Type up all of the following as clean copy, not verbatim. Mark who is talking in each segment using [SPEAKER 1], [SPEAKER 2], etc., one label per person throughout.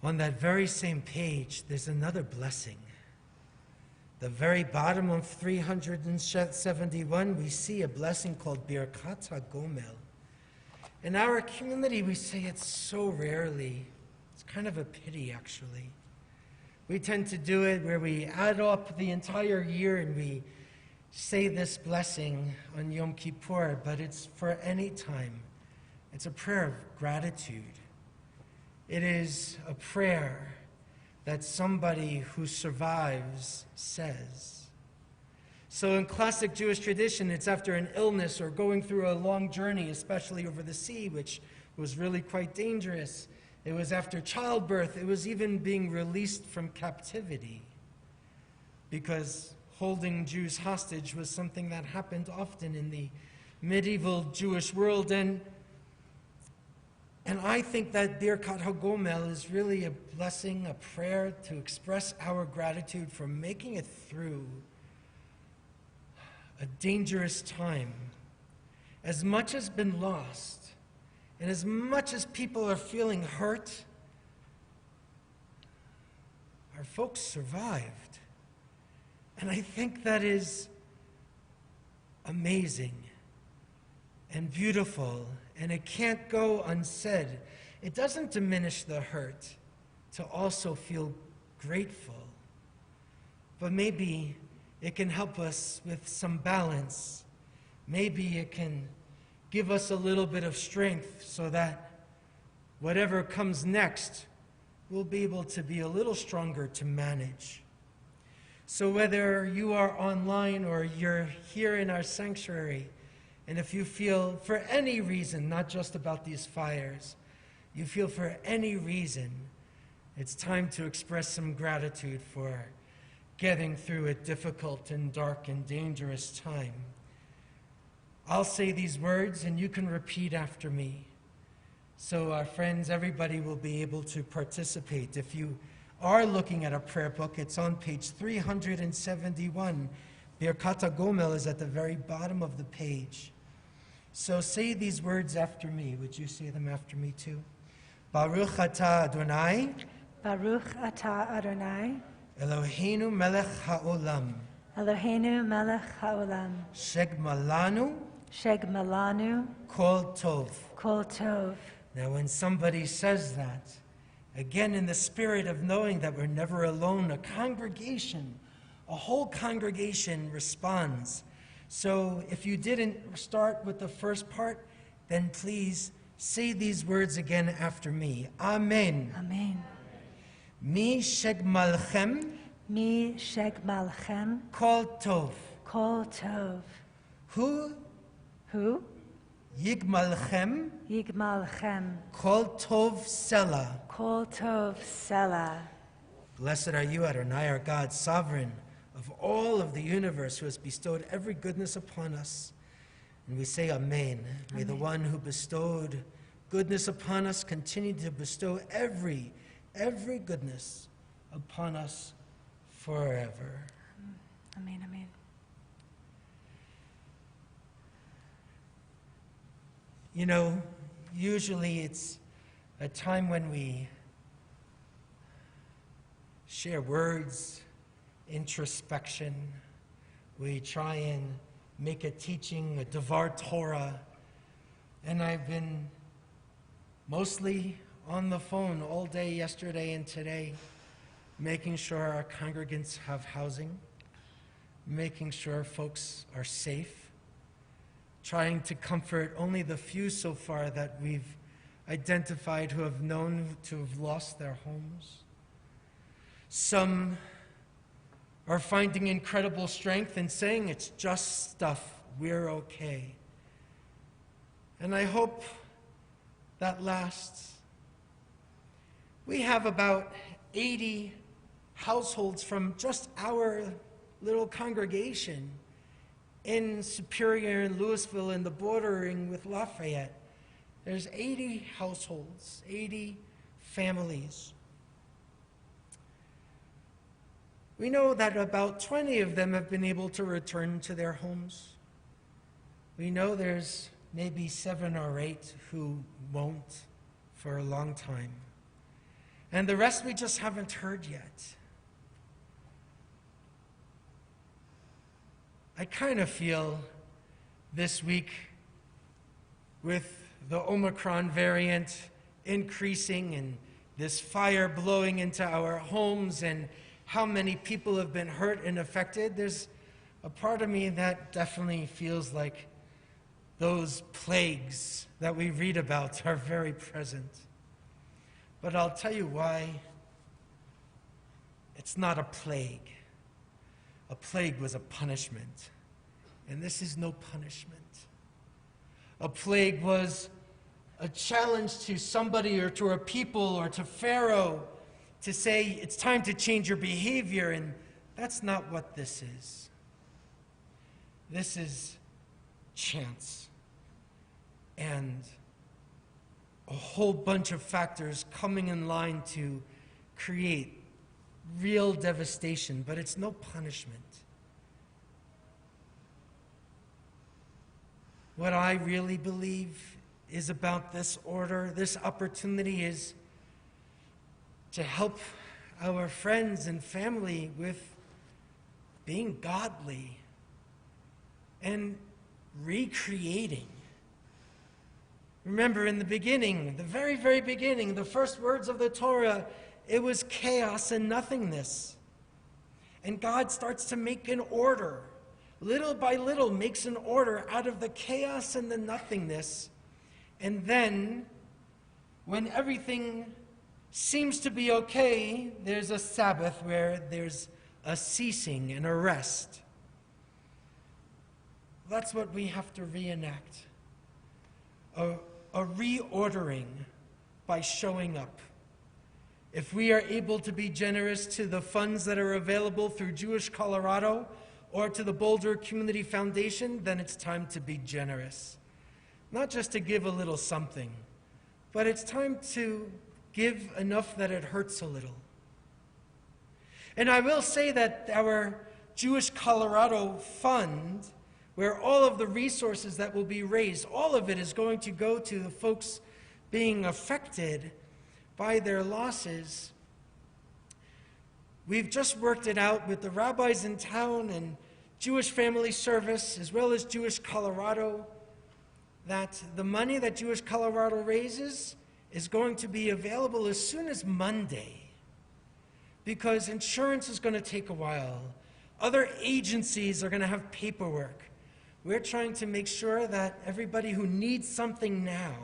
[SPEAKER 1] On that very same page, there's another blessing. The very bottom of 371, we see a blessing called Birkat HaGomel. In our community, we say it so rarely. It's kind of a pity, actually. We tend to do it where we add up the entire year and we say this blessing on Yom Kippur, but it's for any time. It's a prayer of gratitude. It is a prayer that somebody who survives says. So in classic Jewish tradition, it's after an illness or going through a long journey, especially over the sea, which was really quite dangerous. It was after childbirth. It was even being released from captivity, because holding Jews hostage was something that happened often in the medieval Jewish world. And I think that Birkat HaGomel is really a blessing, a prayer to express our gratitude for making it through a dangerous time. As much has been lost, and as much as people are feeling hurt, our folks survived. And I think that is amazing and beautiful, and it can't go unsaid. It doesn't diminish the hurt to also feel grateful, but maybe it can help us with some balance. Maybe it can give us a little bit of strength so that whatever comes next, we'll be able to be a little stronger to manage. So whether you are online or you're here in our sanctuary, and if you feel for any reason, not just about these fires, you feel for any reason, it's time to express some gratitude for getting through a difficult and dark and dangerous time. I'll say these words and you can repeat after me. So our friends, everybody will be able to participate. If you are looking at a prayer book, it's on page 371. Birkat HaGomel is at the very bottom of the page. So say these words after me. Would you say them after me too? Baruch atah Adonai.
[SPEAKER 2] Baruch atah Adonai.
[SPEAKER 1] Eloheinu melech haolam.
[SPEAKER 2] Eloheinu melech haolam.
[SPEAKER 1] Shegmalanu.
[SPEAKER 2] Shegmalanu.
[SPEAKER 1] Kol tov.
[SPEAKER 2] Kol tov.
[SPEAKER 1] Now when somebody says that, again in the spirit of knowing that we're never alone, a whole congregation responds. So if you didn't start with the first part, then please say these words again after me. Amen.
[SPEAKER 2] Amen.
[SPEAKER 1] Mi shegmalchem.
[SPEAKER 2] Mi shegmalchem.
[SPEAKER 1] Kol tov.
[SPEAKER 2] Kol tov.
[SPEAKER 1] Hu. Yigmalchem.
[SPEAKER 2] Yigmalchem.
[SPEAKER 1] Kol tov sela.
[SPEAKER 2] Kol tov sela.
[SPEAKER 1] Blessed are you, Adonai, our God, sovereign of all of the universe, who has bestowed every goodness upon us. And we say amen. May the one who bestowed goodness upon us continue to bestow every goodness upon us forever.
[SPEAKER 2] Amen, amen.
[SPEAKER 1] You know, usually it's a time when we share words, introspection. We try and make a teaching, a Devar Torah. And I've been mostly on the phone all day yesterday and today, making sure our congregants have housing, making sure folks are safe, trying to comfort only the few so far that we've identified who have known to have lost their homes. Some are finding incredible strength in saying it's just stuff, we're okay. And I hope that lasts. We have about 80 households from just our little congregation in Superior and Louisville and the bordering with Lafayette. There's 80 households, 80 families. We know that about 20 of them have been able to return to their homes. We know there's maybe 7 or 8 who won't for a long time. And the rest we just haven't heard yet. I kind of feel this week, with the Omicron variant increasing and this fire blowing into our homes and how many people have been hurt and affected, there's a part of me that definitely feels like those plagues that we read about are very present. But I'll tell you why it's not a plague. A plague was a punishment, and this is no punishment. A plague was a challenge to somebody or to a people or to Pharaoh to say, it's time to change your behavior, and that's not what this is. This is chance and a whole bunch of factors coming in line to create real devastation, but it's no punishment. What I really believe is about this order, this opportunity, is to help our friends and family with being godly and recreating. Remember, in the beginning, the very, very beginning, the first words of the Torah, it was chaos and nothingness. And God starts to make an order. Little by little makes an order out of the chaos and the nothingness. And then, when everything seems to be okay, there's a Sabbath where there's a ceasing and a rest. That's what we have to reenact. A reordering by showing up. If we are able to be generous to the funds that are available through Jewish Colorado or to the Boulder Community Foundation, then it's time to be generous. Not just to give a little something, but it's time to give enough that it hurts a little. And I will say that our Jewish Colorado Fund, where all of the resources that will be raised, all of it is going to go to the folks being affected by their losses. We've just worked it out with the rabbis in town and Jewish Family Service, as well as Jewish Colorado, that the money that Jewish Colorado raises is going to be available as soon as Monday, because insurance is going to take a while. Other agencies are going to have paperwork. We're trying to make sure that everybody who needs something now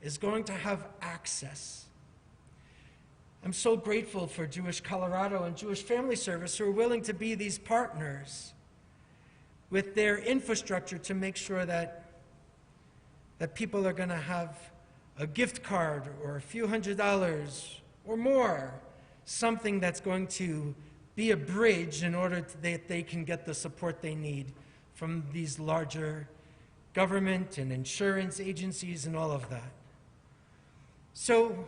[SPEAKER 1] is going to have access. I'm so grateful for Jewish Colorado and Jewish Family Service who are willing to be these partners with their infrastructure to make sure that people are going to have a gift card or a few $100s or more, something that's going to be a bridge in order that they can get the support they need from these larger government and insurance agencies and all of that. So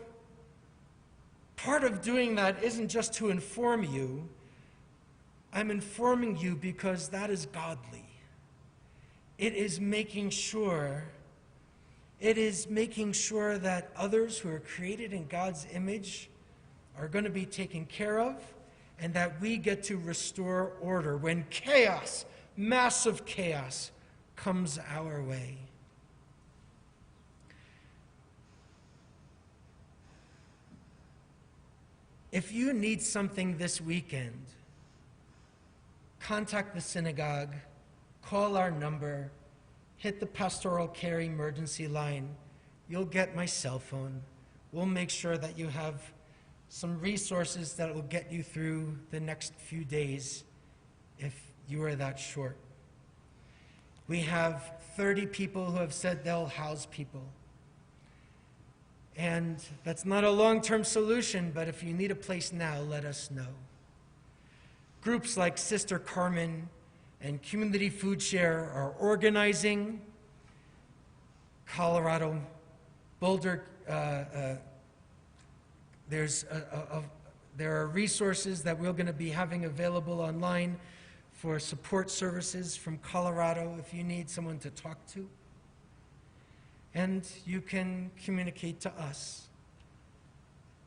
[SPEAKER 1] part of doing that isn't just to inform you. I'm informing you because that is godly. It is making sure that others who are created in God's image are going to be taken care of, and that we get to restore order when chaos, massive chaos, comes our way. If you need something this weekend, contact the synagogue, call our number, hit the pastoral care emergency line. You'll get my cell phone. We'll make sure that you have some resources that will get you through the next few days if you are that short. We have 30 people who have said they'll house people. And that's not a long-term solution, but if you need a place now, let us know. Groups like Sister Carmen and Community Food Share are organizing. Colorado, Boulder, there are resources that we're going to be having available online for support services from Colorado if you need someone to talk to. And you can communicate to us.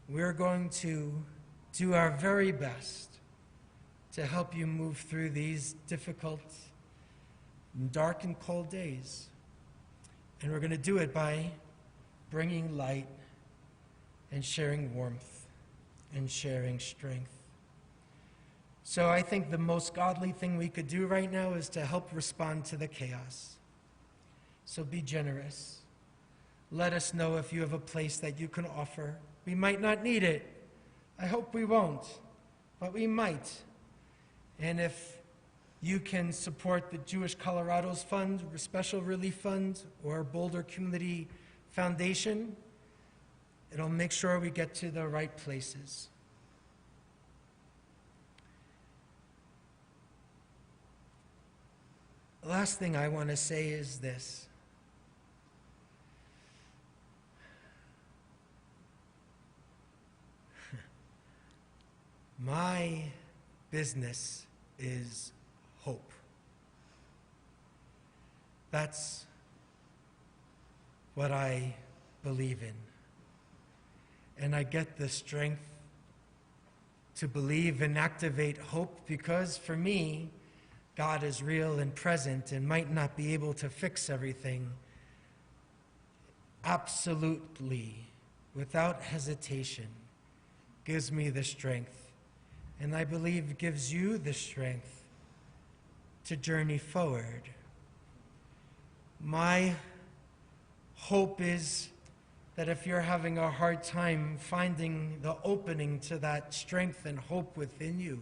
[SPEAKER 1] we're going to do our very best to help you move through these difficult, dark, and cold days. And we're going to do it by bringing light and sharing warmth and sharing strength. So I think the most godly thing we could do right now is to help respond to the chaos. So be generous. Let us know if you have a place that you can offer. We might not need it. I hope we won't, but we might. And if you can support the Jewish Colorado's Fund, or Special Relief Fund, or Boulder Community Foundation, it'll make sure we get to the right places. The last thing I want to say is this. My business is hope. That's what I believe in. And I get the strength to believe and activate hope because for me, God is real and present and might not be able to fix everything. Absolutely, without hesitation, gives me the strength. And I believe gives you the strength to journey forward. My hope is that if you're having a hard time finding the opening to that strength and hope within you,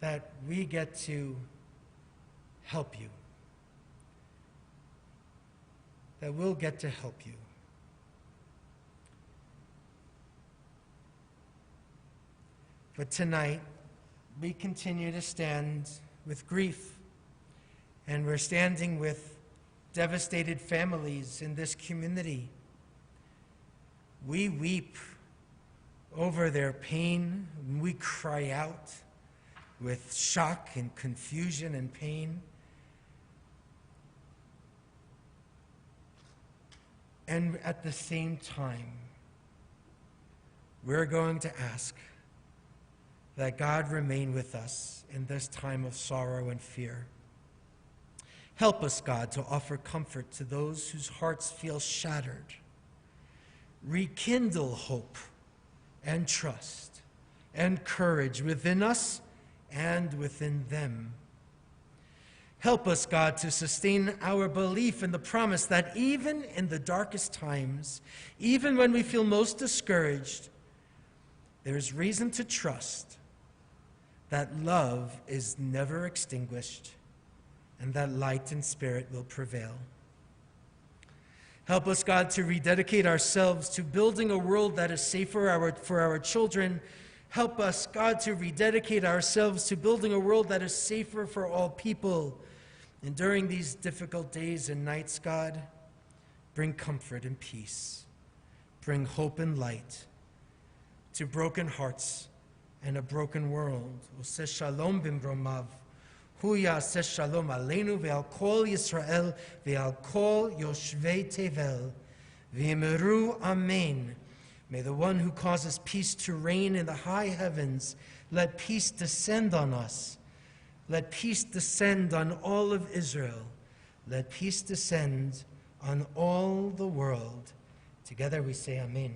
[SPEAKER 1] that we get to help you. That we'll get to help you. But tonight, we continue to stand with grief, and we're standing with devastated families in this community. We weep over their pain, and we cry out with shock and confusion and pain. And at the same time, we're going to ask that God remain with us in this time of sorrow and fear. Help us, God, to offer comfort to those whose hearts feel shattered. Rekindle hope and trust and courage within us and within them. Help us, God, to sustain our belief in the promise that even in the darkest times, even when we feel most discouraged, there is reason to trust that love is never extinguished and that light and spirit will prevail. Help us, God, to rededicate ourselves to building a world that is safer for our children. Help us, God, to rededicate ourselves to building a world that is safer for all people. And during these difficult days and nights, God, bring comfort and peace. Bring hope and light to broken hearts and a broken world. Oseh shalom bimromav. Hu yaseh shalom aleinu ve'al kol Yisrael ve'al kol yoshvei tevel. V'yimeru amen. May the one who causes peace to reign in the high heavens, let peace descend on us. Let peace descend on all of Israel. Let peace descend on all the world. Together we say amen.